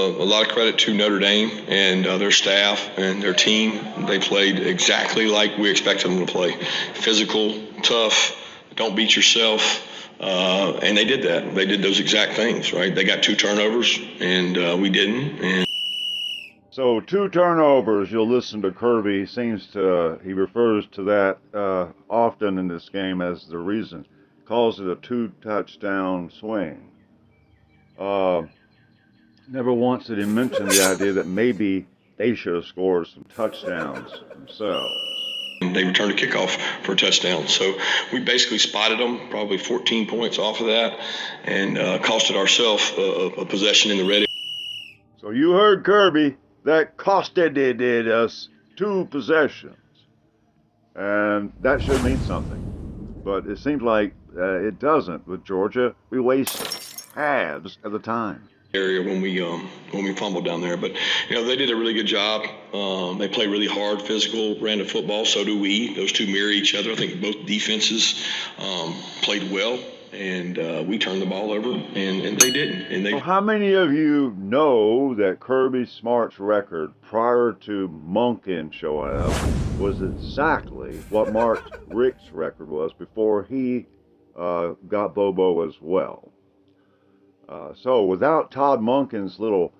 a lot of credit to Notre Dame and their staff and their team. They played exactly like we expected them to play. Physical, tough, don't beat yourself. And they did that. They did those exact things, right? They got 2 turnovers, and we didn't. And so 2 turnovers, you'll listen to Kirby, he refers to that often in this game as the reason. Calls it a 2-touchdown swing. Never once did he mention the idea that maybe they should have scored some touchdowns themselves. they returned a kickoff for a touchdown. So we basically spotted them, probably 14 points off of that, and costed ourselves a possession in the red area. So you heard Kirby, that costed us 2 possessions. And that should mean something. But it seems like it doesn't with Georgia. We waste halves of the time. Area when we fumbled down there, but they did a really good job. They play really hard, physical, ran the football. So do we. Those two mirror each other. I think both defenses played well, and we turned the ball over, and they didn't. And So how many of you know that Kirby Smart's record prior to Monken showing up was exactly what Mark Richt's record was before he got Bobo as well? So without Todd Monken's little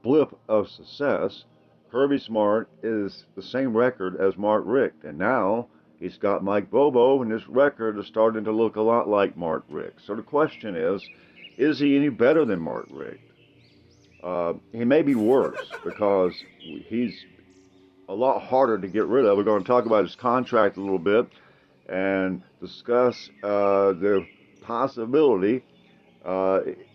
blip of success, Kirby Smart is the same record as Mark Richt. And now he's got Mike Bobo, and his record is starting to look a lot like Mark Richt. So the question is he any better than Mark Richt? He may be worse because he's a lot harder to get rid of. We're going to talk about his contract a little bit and discuss the possibility.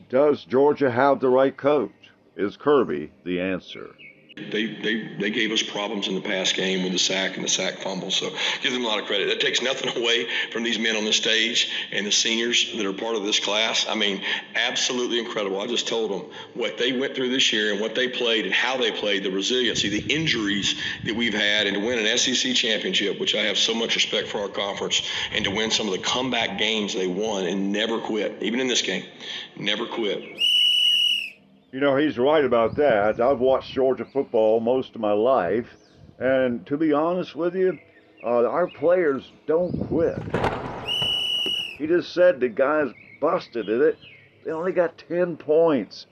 Does Georgia have the right coach? Is Kirby the answer? They gave us problems in the past game with the sack and the sack fumble, so give them a lot of credit. That takes nothing away from these men on the stage and the seniors that are part of this class. I mean, absolutely incredible. I just told them what they went through this year and what they played and how they played, the resiliency, the injuries that we've had, and to win an SEC championship, which I have so much respect for our conference, and to win some of the comeback games they won and never quit, even in this game, never quit. He's right about that. I've watched Georgia football most of my life, and to be honest with you, our players don't quit. He just said the guys busted at it. They only got 10 points,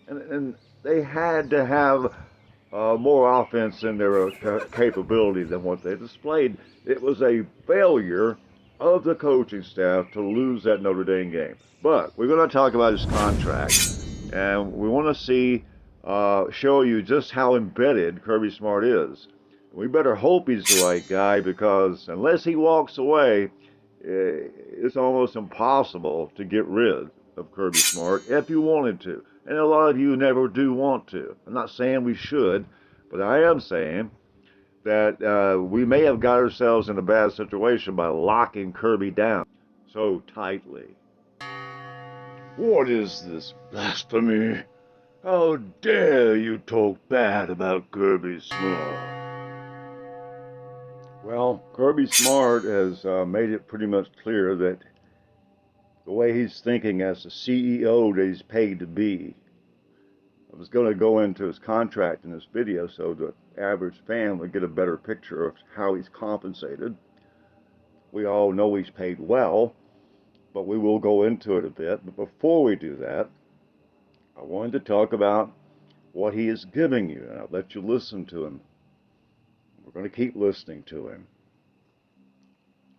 and they had to have more offense in their capability than what they displayed. It was a failure of the coaching staff to lose that Notre Dame game. But we're going to talk about his contract. And we want to show you just how embedded Kirby Smart is. We better hope he's the right guy, because unless he walks away, it's almost impossible to get rid of Kirby Smart if you wanted to. And a lot of you never do want to. I'm not saying we should, but I am saying that we may have got ourselves in a bad situation by locking Kirby down so tightly. What is this blasphemy? How dare you talk bad about Kirby Smart? Well, Kirby Smart has made it pretty much clear that the way he's thinking as the CEO that he's paid to be. I was going to go into his contract in this video so the average fan would get a better picture of how he's compensated. We all know he's paid well, but we will go into it a bit. But before we do that, I wanted to talk about what he is giving you, and I'll let you listen to him. We're going to keep listening to him.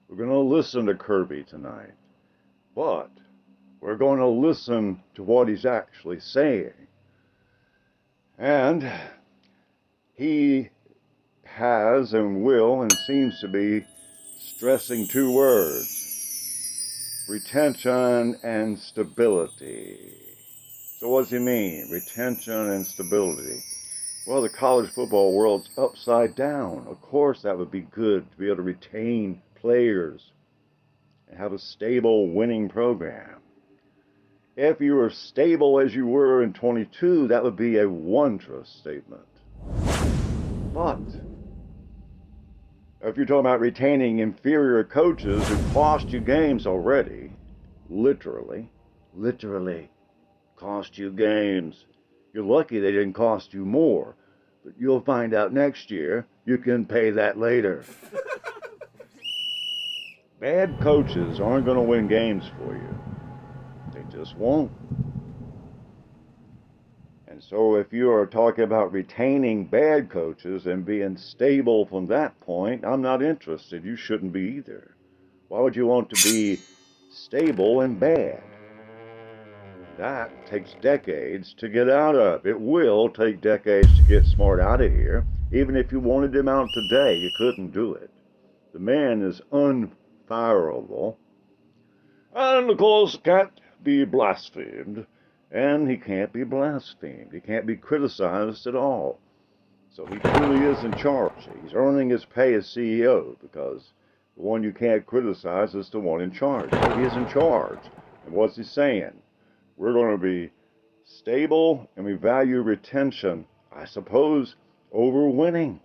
We're going to listen to Kirby tonight, but we're going to listen to what he's actually saying. And he has and will and seems to be stressing 2 words: retention and stability. So what does he mean, retention and stability? Well, the college football world's upside down. Of course that would be good to be able to retain players and have a stable winning program. If you were stable as you were in 22, that would be a wondrous statement. But if you're talking about retaining inferior coaches who cost you games already, literally cost you games, You're lucky they didn't cost you more. But you'll find out next year you can pay that later. Bad coaches aren't going to win games for you. They just won't. And so if you are talking about retaining bad coaches and being stable from that point, I'm not interested. You shouldn't be either. Why would you want to be stable and bad? That takes decades to get out of. It will take decades to get Smart out of here. Even if you wanted him out today, you couldn't do it. The man is unfireable. And of course, can't be blasphemed. And he can't be blasphemed. He can't be criticized at all. So he truly is in charge. He's earning his pay as CEO because the one you can't criticize is the one in charge. So he is in charge. And what's he saying? We're going to be stable and we value retention, I suppose, over winning.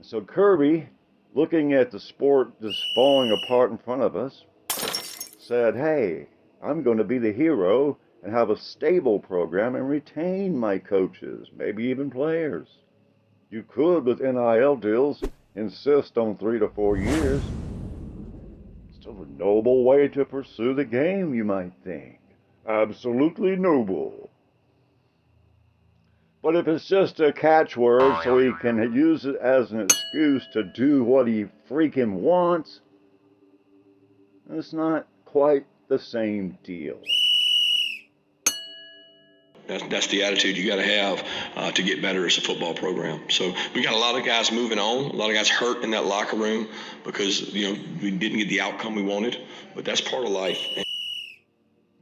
So Kirby, looking at the sport just falling apart in front of us, said, hey, I'm going to be the hero and have a stable program and retain my coaches, maybe even players. You could, with NIL deals, insist on 3 to 4 years. Still a noble way to pursue the game, you might think. Absolutely noble. But if it's just a catchword so he can use it as an excuse to do what he freaking wants, it's not quite the same deal. That's the attitude you got to have to get better as a football program. So we got a lot of guys moving on, a lot of guys hurt in that locker room because we didn't get the outcome we wanted. But that's part of life.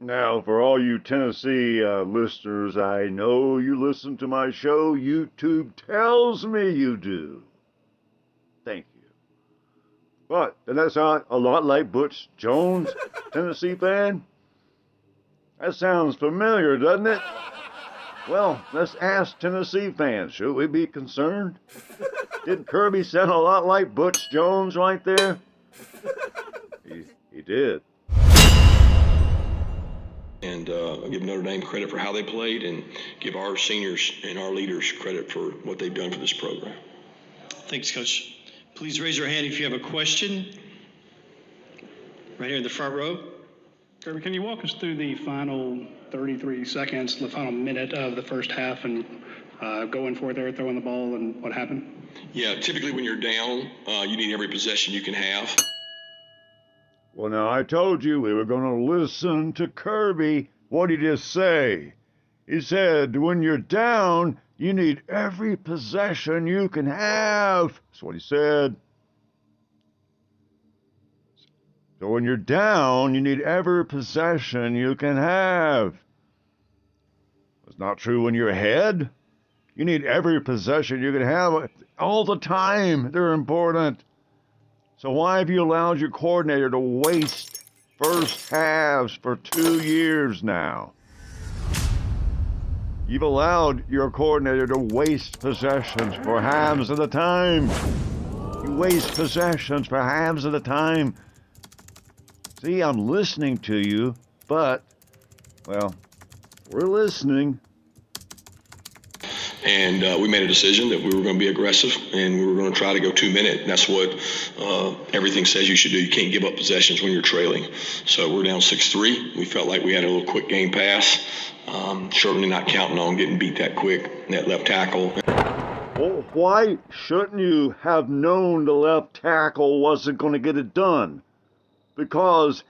Now, for all you Tennessee listeners, I know you listen to my show. YouTube tells me you do. Thank you. But doesn't that sound a lot like Butch Jones, Tennessee fan? That sounds familiar, doesn't it? Well, let's ask Tennessee fans. Should we be concerned? Didn't Kirby sound a lot like Butch Jones right there? He did. And give Notre Dame credit for how they played and give our seniors and our leaders credit for what they've done for this program. Thanks, Coach. Please raise your hand if you have a question. Right here in the front row. Kirby, can you walk us through the final 33 seconds, the final minute of the first half, and going for it there, throwing the ball, and what happened? Yeah, typically when you're down, you need every possession you can have. Well, now, I told you we were going to listen to Kirby. What did he just say? He said, when you're down, you need every possession you can have. That's what he said. So when you're down, you need every possession you can have. It's not true when you're ahead. You need every possession you can have all the time. They're important. So why have you allowed your coordinator to waste first halves for 2 years now? You've allowed your coordinator to waste possessions for halves of the time. You waste possessions for halves of the time. See, I'm listening to you, but, well, we're listening. And we made a decision that we were going to be aggressive and we were going to try to go 2-minute. That's what everything says you should do. You can't give up possessions when you're trailing. So we're down 6-3. We felt like we had a little quick game pass. Certainly not counting on getting beat that quick, that left tackle. Well, why shouldn't you have known the left tackle wasn't going to get it done? Because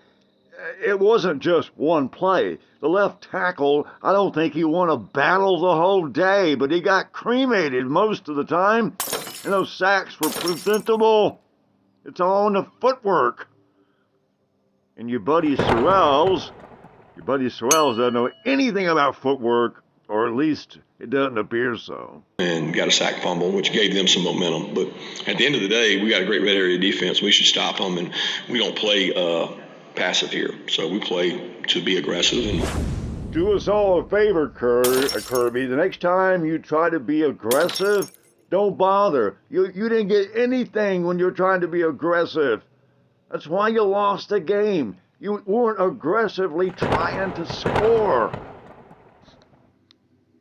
it wasn't just one play. The left tackle, I don't think he won a battle the whole day, but he got cremated most of the time. And those sacks were preventable. It's all in the footwork. And your buddy Sorrells doesn't know anything about footwork, or at least it doesn't appear so. And got a sack fumble, which gave them some momentum. But at the end of the day, we got a great red area defense. We should stop them, and we don't play passive here. So we play to be aggressive. And do us all a favor, Kirby. The next time you try to be aggressive, don't bother. You didn't get anything when you're trying to be aggressive. That's why you lost the game. You weren't aggressively trying to score.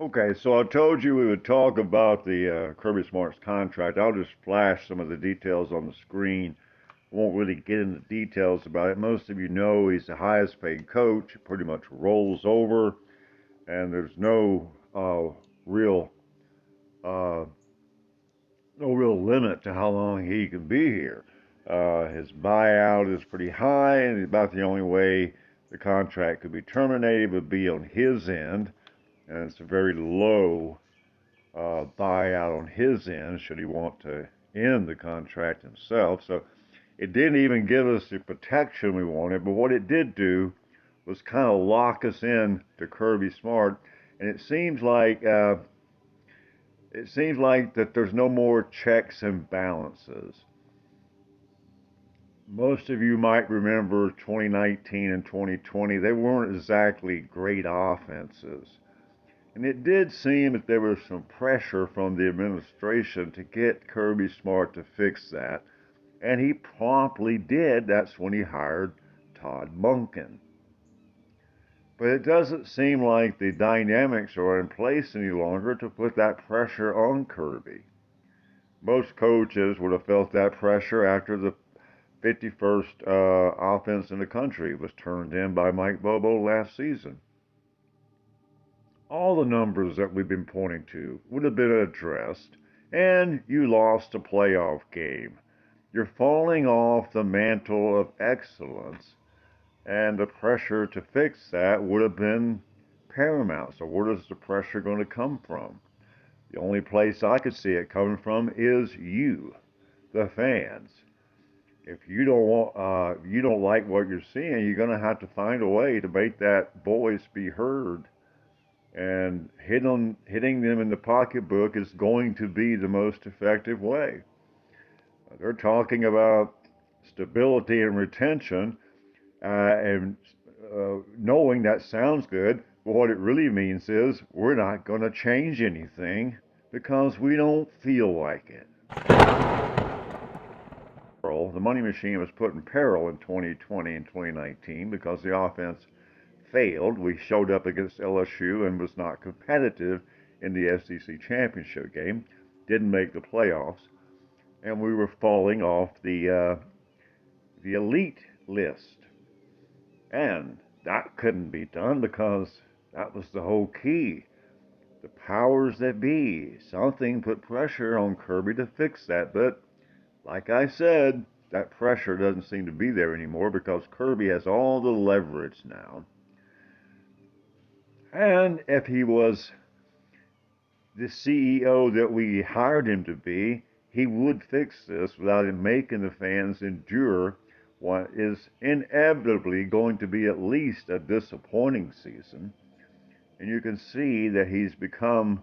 Okay, so I told you we would talk about the Kirby Smart's contract. I'll just flash some of the details on the screen. I won't really get into details about it. Most of you know he's the highest paid coach. It pretty much rolls over, and there's real uh, no real limit to how long he can be here. His buyout is pretty high, and about the only way the contract could be terminated would be on his end, and it's a very low buyout on his end should he want to end the contract himself. So it didn't even give us the protection we wanted, but what it did do was kind of lock us in to Kirby Smart, and it seems like that there's no more checks and balances. Most of you might remember 2019 and 2020. They weren't exactly great offenses. And it did seem that there was some pressure from the administration to get Kirby Smart to fix that. And he promptly did. That's when he hired Todd Monken. But it doesn't seem like the dynamics are in place any longer to put that pressure on Kirby. Most coaches would have felt that pressure after the 51st offense in the country was turned in by Mike Bobo last season. All the numbers that we've been pointing to would have been addressed, and you lost a playoff game. You're falling off the mantle of excellence, and the pressure to fix that would have been paramount. So where does the pressure going to come from? The only place I could see it coming from is you, the fans. If you don't like what you're seeing, you're going to have to find a way to make that voice be heard. And hitting them in the pocketbook is going to be the most effective way. They're talking about stability and retention, and knowing that sounds good, but what it really means is we're not going to change anything because we don't feel like it. The money machine was put in peril in 2020 and 2019 because the offense failed. We showed up against LSU and was not competitive in the SEC championship game, didn't make the playoffs, and we were falling off the elite list. And that couldn't be done because that was the whole key. The powers that be, something put pressure on Kirby to fix that, but like I said, that pressure doesn't seem to be there anymore because Kirby has all the leverage now. And if he was the CEO that we hired him to be, he would fix this without him making the fans endure what is inevitably going to be at least a disappointing season. And you can see that he's become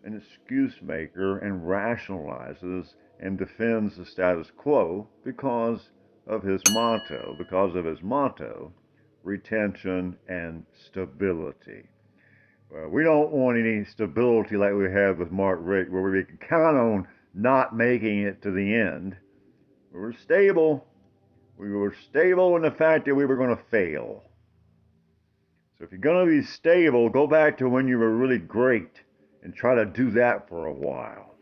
an excuse maker and rationalizes and defends the status quo because of his motto, retention and stability. We don't want any stability like we have with Mark Richt, where we can count on not making it to the end. We were stable. We were stable in the fact that we were going to fail. So if you're going to be stable, go back to when you were really great and try to do that for a while.